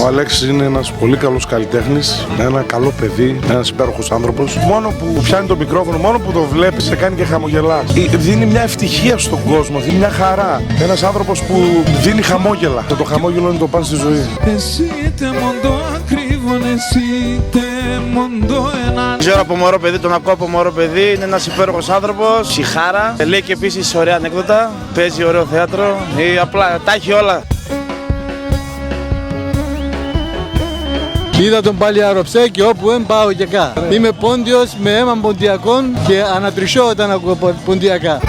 Ο Αλέξης είναι ένας πολύ καλός καλλιτέχνης, ένα καλό παιδί, ένας υπέροχος άνθρωπος. Μόνο που πιάνει το μικρόφωνο, μόνο που το βλέπεις, σε κάνει και χαμογελάς. Δίνει μια ευτυχία στον κόσμο, δίνει μια χαρά. Ένας άνθρωπος που δίνει χαμόγελα. Και το χαμόγελο είναι το παν στη ζωή. Ξέρω από μωρό παιδί, τον ακούω από μωρό παιδί, είναι ένας υπέροχος άνθρωπος, σιχάρα. Λέει και επίσης ωραία ανέκδοτα, παίζει ωραίο θέατρο ή απλά τα έχει όλα. Είδα τον πάλι αεροψέ και όπου πάω και κά. Είμαι πόντιος με αίμα ποντιακών και ανατρισώ όταν ακούω ποντιακά.